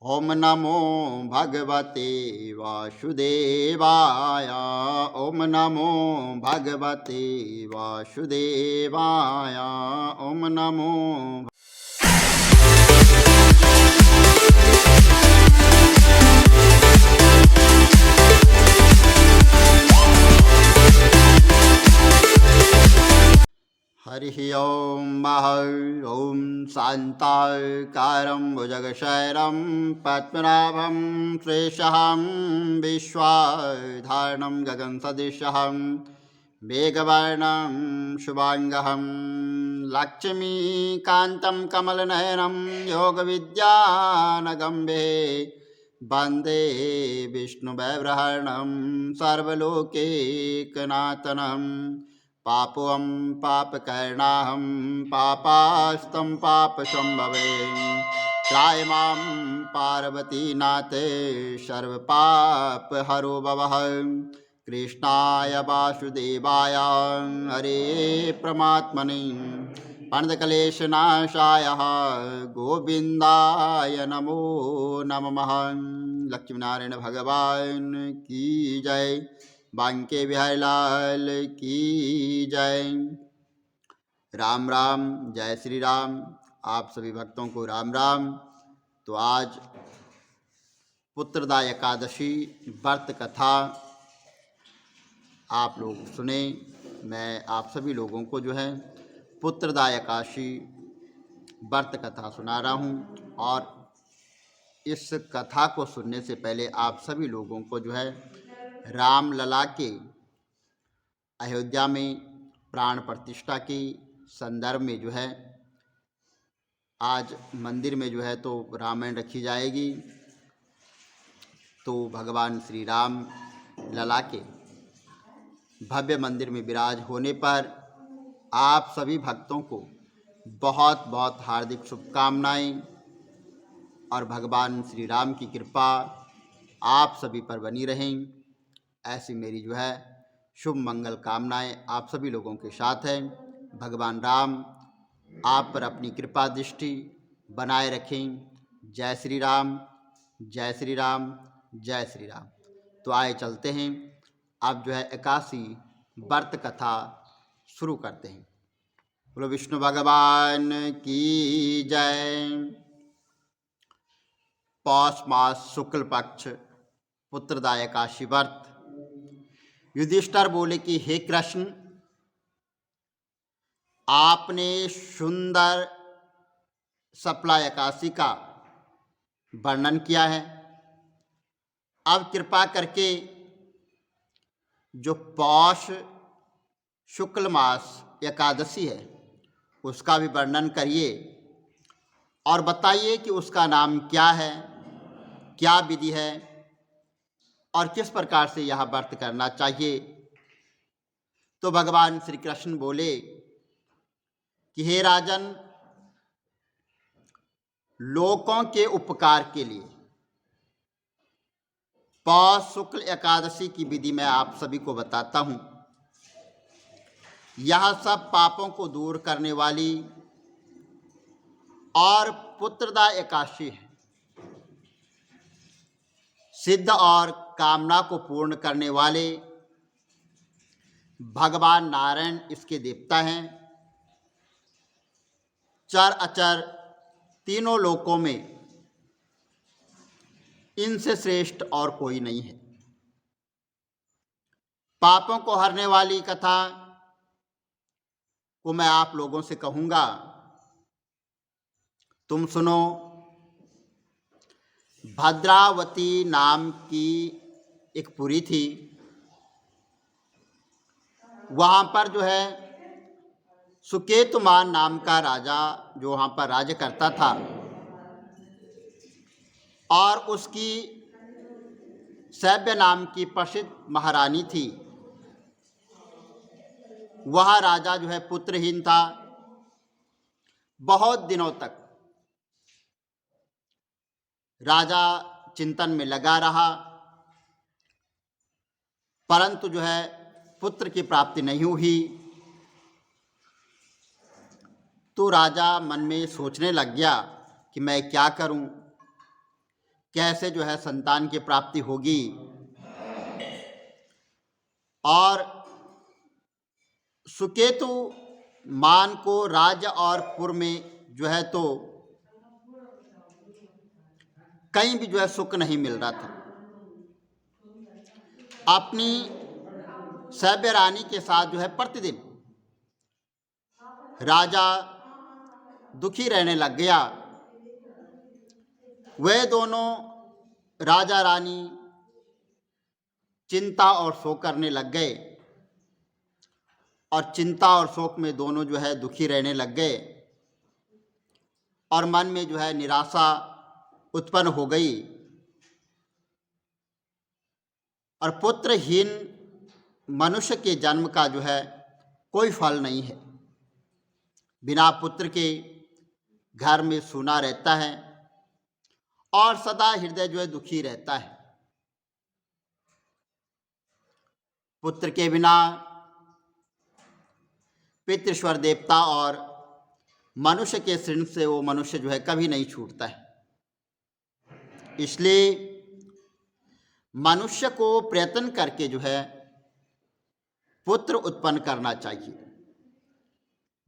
ओम नमो भगवते वासुदेवाय। ओम नमो भगवते वासुदेवाय। ओम नमो हरिः ॐ ॐ शान्ताकारं भुजगशयनं पद्मनाभं सुरेशं विश्वाधारणं गगनसदृशं मेघवर्णं शुभाङ्गं लक्ष्मीकान्तं कमलनयनं योगविद्यानगम्भे वन्दे विष्णुवैब्रहणं सर्वलोकैकनाथनं। पापं पापकर्णाहं पापास्तं पापसंभवे त्रायमां पार्वतीनाथे सर्वपापहरो भवः। कृष्णाय वासुदेवाय हरे परमात्मने प्रणतक्लेशनाशाय गोविन्दाय नमो नमः। लक्ष्मीनारायण भगवान की जय। बांके बिहारी लाल की जय। राम राम, जय श्री राम। आप सभी भक्तों को राम राम। तो आज पुत्रदा एकादशी व्रत कथा आप लोग सुने। मैं आप सभी लोगों को जो है पुत्रदा एकादशी व्रत कथा सुना रहा हूँ। और इस कथा को सुनने से पहले आप सभी लोगों को जो है रामलला के अयोध्या में प्राण प्रतिष्ठा के संदर्भ में जो है आज मंदिर में जो है तो रामायण रखी जाएगी। तो भगवान श्री राम लला के भव्य मंदिर में विराज होने पर आप सभी भक्तों को बहुत बहुत हार्दिक शुभकामनाएं और भगवान श्री राम की कृपा आप सभी पर बनी रहें, ऐसी मेरी जो है शुभ मंगल कामनाएं आप सभी लोगों के साथ है। भगवान राम आप पर अपनी कृपा दृष्टि बनाए रखें। जय श्री राम, जय श्री राम, जय श्री राम। तो आए चलते हैं, अब जो है एकादशी व्रत कथा शुरू करते हैं। बोलो विष्णु भगवान की जय। पौष मास शुक्ल पक्ष पुत्रदा एकादशी व्रत। युधिष्ठिर बोले कि हे कृष्ण, आपने सुंदर सफला एकादशी का वर्णन किया है। अब कृपा करके जो पौष शुक्ल मास एकादशी है उसका भी वर्णन करिए और बताइए कि उसका नाम क्या है, क्या विधि है और किस प्रकार से यह व्रत करना चाहिए। तो भगवान श्री कृष्ण बोले कि हे राजन, लोकों के उपकार के लिए पौष शुक्ल एकादशी की विधि मैं आप सभी को बताता हूँ। यह सब पापों को दूर करने वाली और पुत्रदा एकादशी है। सिद्ध और कामना को पूर्ण करने वाले भगवान नारायण इसके देवता हैं। चर अचर तीनों लोकों में इनसे श्रेष्ठ और कोई नहीं है। पापों को हरने वाली कथा को मैं आप लोगों से कहूँगा, तुम सुनो। भद्रावती नाम की एक पुरी थी। वहाँ पर जो है सुकेतुमान नाम का राजा जो वहाँ पर राज्य करता था और उसकी सैव्य नाम की प्रसिद्ध महारानी थी। वह राजा जो है पुत्रहीन था। बहुत दिनों तक राजा चिंतन में लगा रहा, परंतु जो है पुत्र की प्राप्ति नहीं हुई। तो राजा मन में सोचने लग गया कि मैं क्या करूं। कैसे जो है संतान की प्राप्ति होगी। और सुकेतु मान को राज्य और पुर में जो है तो कहीं भी जो है सुख नहीं मिल रहा था। अपनी सभ्य रानी के साथ जो है प्रतिदिन राजा दुखी रहने लग गया। वे दोनों राजा रानी चिंता और शोक करने लग गए और चिंता और शोक में दोनों जो है दुखी रहने लग गए और मन में जो है निराशा उत्पन्न हो गई। और पुत्रहीन मनुष्य के जन्म का जो है कोई फल नहीं है। बिना पुत्र के घर में सूना रहता है और सदा हृदय जो है दुखी रहता है। पुत्र के बिना पितृश्वर देवता और मनुष्य के ऋण से वो मनुष्य जो है कभी नहीं छूटता है। इसलिए मनुष्य को प्रयत्न करके जो है पुत्र उत्पन्न करना चाहिए।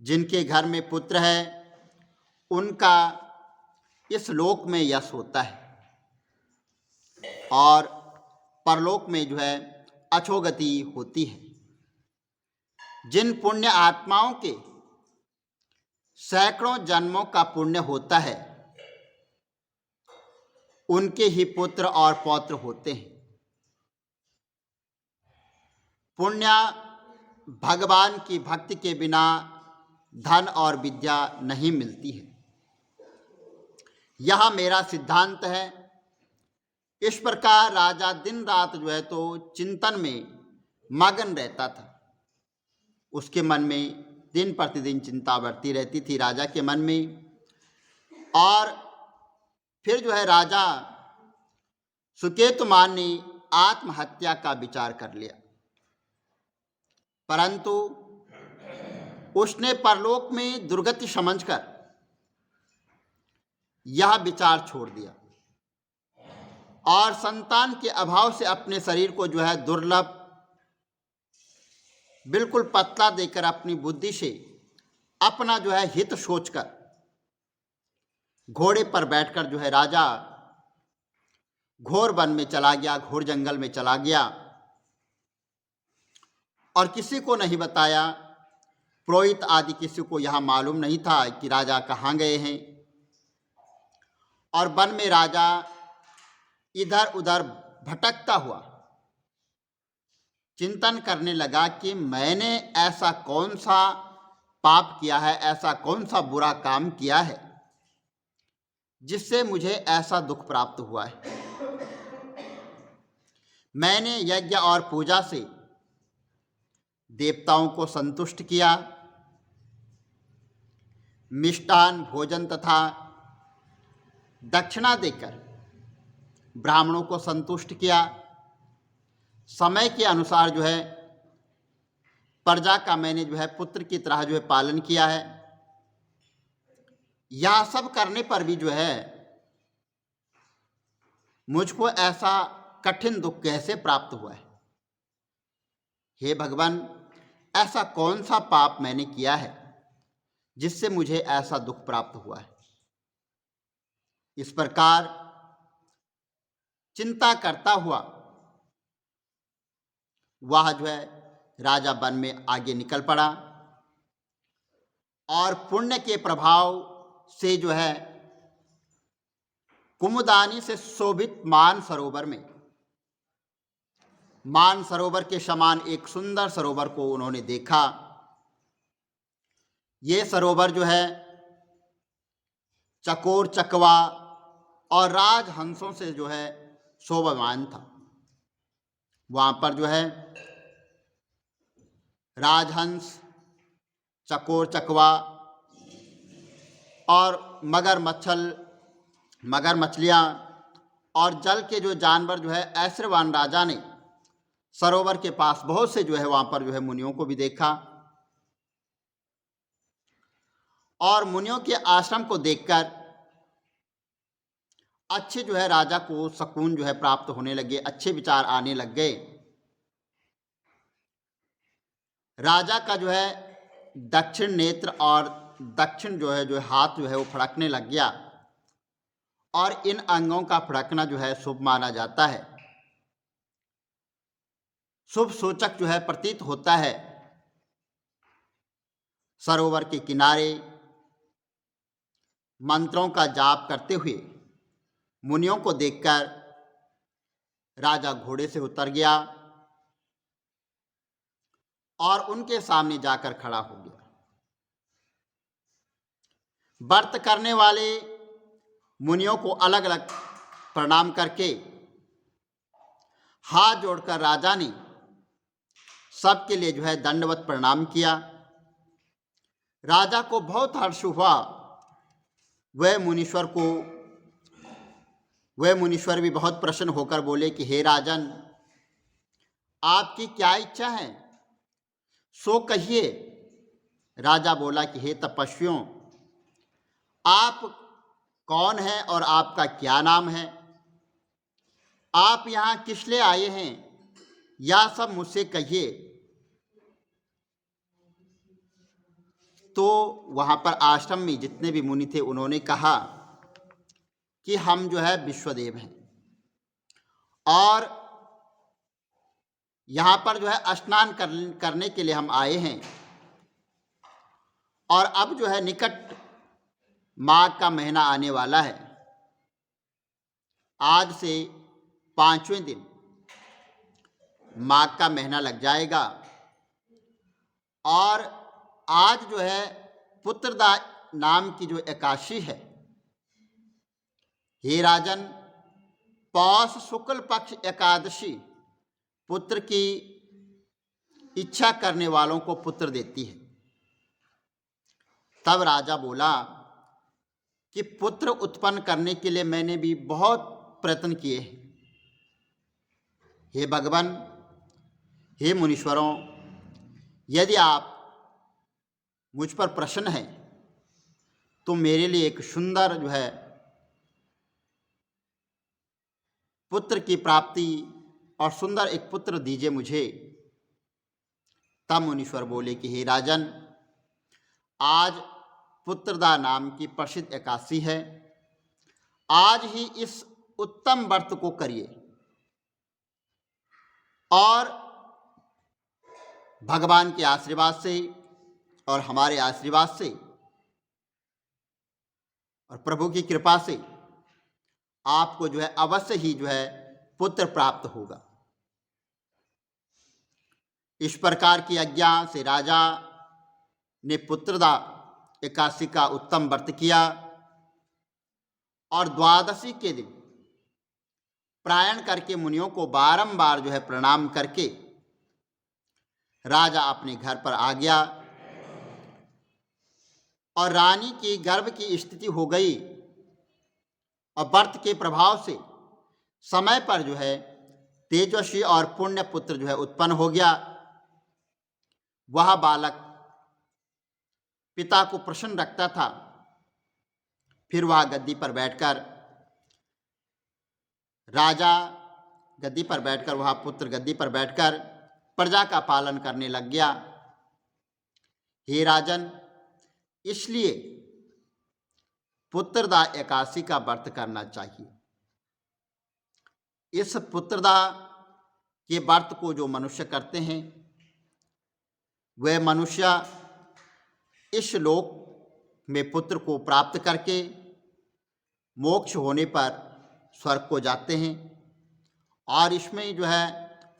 जिनके घर में पुत्र है उनका इस लोक में यश होता है और परलोक में जो है अधोगति होती है। जिन पुण्य आत्माओं के सैकड़ों जन्मों का पुण्य होता है उनके ही पुत्र और पौत्र होते हैं। पुण्य भगवान की भक्ति के बिना धन और विद्या नहीं मिलती है। यह मेरा सिद्धांत है। इस प्रकार राजा दिन रात जो है तो चिंतन में मगन रहता था। उसके मन में दिन प्रतिदिन चिंता बढ़ती रहती थी राजा के मन में। और फिर जो है राजा सुकेतुमान ने आत्महत्या का विचार कर लिया, परंतु उसने परलोक में दुर्गति समझकर यह विचार छोड़ दिया और संतान के अभाव से अपने शरीर को जो है दुर्लभ बिल्कुल पतला देकर अपनी बुद्धि से अपना जो है हित सोचकर घोड़े पर बैठकर जो है राजा घोर वन में चला गया, घोर जंगल में चला गया और किसी को नहीं बताया। पुरोहित आदि किसी को यह मालूम नहीं था कि राजा कहाँ गए हैं। और वन में राजा इधर उधर भटकता हुआ चिंतन करने लगा कि मैंने ऐसा कौन सा पाप किया है, ऐसा कौन सा बुरा काम किया है जिससे मुझे ऐसा दुख प्राप्त हुआ है। मैंने यज्ञ और पूजा से देवताओं को संतुष्ट किया, मिष्टान भोजन तथा दक्षिणा देकर ब्राह्मणों को संतुष्ट किया, समय के अनुसार जो है प्रजा का मैंने जो है पुत्र की तरह जो है पालन किया है। यह सब करने पर भी जो है मुझको ऐसा कठिन दुख कैसे प्राप्त हुआ है। हे भगवान, ऐसा कौन सा पाप मैंने किया है जिससे मुझे ऐसा दुख प्राप्त हुआ है। इस प्रकार चिंता करता हुआ वह जो है राजा वन में आगे निकल पड़ा और पुण्य के प्रभाव से जो है कुमुदानी से शोभित मान सरोवर के समान एक सुंदर सरोवर को उन्होंने देखा। ये सरोवर जो है चकोर चकवा और राजहंसों से जो है शोभामान था। वहाँ पर जो है राजहंस, चकोर चकवा और मगर मछलियाँ और जल के जो जानवर जो है ऐश्वर्यवान राजा ने सरोवर के पास बहुत से जो है वहाँ पर जो है मुनियों को भी देखा। और मुनियों के आश्रम को देखकर अच्छे जो है राजा को सुकून जो है प्राप्त होने लगे, अच्छे विचार आने लग गए। राजा का जो है दक्षिण नेत्र और दक्षिण जो है हाथ जो है वो फड़कने लग गया, और इन अंगों का फड़कना जो है शुभ माना जाता है, शुभ सूचक जो है प्रतीत होता है। सरोवर के किनारे मंत्रों का जाप करते हुए मुनियों को देखकर राजा घोड़े से उतर गया और उनके सामने जाकर खड़ा हो गया। व्रत करने वाले मुनियों को अलग अलग प्रणाम करके हाथ जोड़कर राजा ने सबके लिए जो है दंडवत प्रणाम किया। राजा को बहुत हर्ष हुआ। वह मुनीश्वर भी बहुत प्रसन्न होकर बोले कि हे राजन, आपकी क्या इच्छा है, सो कहिए। राजा बोला कि हे तपस्वियों, आप कौन हैं और आपका क्या नाम है? आप यहाँ किस लिए आए हैं, यह सब मुझसे कहिए। तो वहाँ पर आश्रम में जितने भी मुनि थे उन्होंने कहा कि हम जो है विश्वदेव हैं और यहाँ पर जो है स्नान करने के लिए हम आए हैं, और अब जो है निकट माघ का महीना आने वाला है। आज से 5वें दिन माघ का महीना लग जाएगा, और आज जो है पुत्रदा नाम की जो एकादशी है। हे राजन, पौष शुक्ल पक्ष एकादशी पुत्र की इच्छा करने वालों को पुत्र देती है। तब राजा बोला कि पुत्र उत्पन्न करने के लिए मैंने भी बहुत प्रयत्न किए हैं। हे भगवान, हे मुनीश्वरों, यदि आप मुझ पर प्रसन्न हैं तो मेरे लिए एक सुंदर जो है पुत्र की प्राप्ति और सुंदर एक पुत्र दीजिए मुझे। तब मुनीश्वर बोले कि हे राजन, आज पुत्रदा नाम की प्रसिद्ध एकादशी है। आज ही इस उत्तम व्रत को करिए, और भगवान के आशीर्वाद से और हमारे आशीर्वाद से और प्रभु की कृपा से आपको जो है अवश्य ही जो है पुत्र प्राप्त होगा। इस प्रकार की आज्ञा से राजा ने पुत्रदा एकादशी का उत्तम व्रत किया, और द्वादशी के दिन प्रायण करके मुनियों को बारंबार जो है प्रणाम करके राजा अपने घर पर आ गया, और रानी की गर्भ की स्थिति हो गई, और व्रत के प्रभाव से समय पर जो है तेजस्वी और पुण्य पुत्र जो है उत्पन्न हो गया। वह बालक पिता को प्रसन्न रखता था। फिर वह गद्दी पर बैठकर राजा गद्दी पर बैठकर वह पुत्र गद्दी पर बैठकर प्रजा का पालन करने लग गया। हे राजन, इसलिए पुत्रदा एकादशी का व्रत करना चाहिए। इस पुत्रदा के व्रत को जो मनुष्य करते हैं वह मनुष्य इस लोक में पुत्र को प्राप्त करके मोक्ष होने पर स्वर्ग को जाते हैं। और इसमें जो है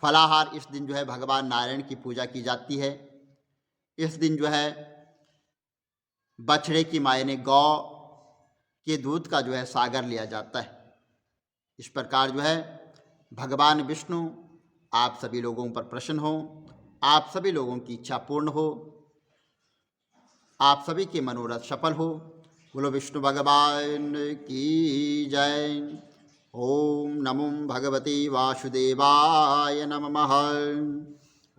फलाहार, इस दिन जो है भगवान नारायण की पूजा की जाती है। इस दिन जो है बछड़े की माय ने गौ के दूध का जो है सागर लिया जाता है। इस प्रकार जो है भगवान विष्णु आप सभी लोगों पर प्रसन्न हो, आप सभी लोगों की इच्छा पूर्ण हो, आप सभी के मनोरथ सफल हो। बोलो विष्णु भगवान की जय। ओम नमो भगवते वासुदेवाय नमः।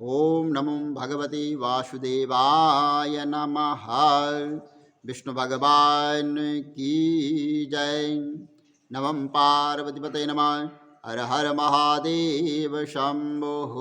ओम नमो भगवते वासुदेवाय नमः। विष्णु भगवान की जय। नमः पार्वतीपतये नमः। हर हर महादेव शंभो।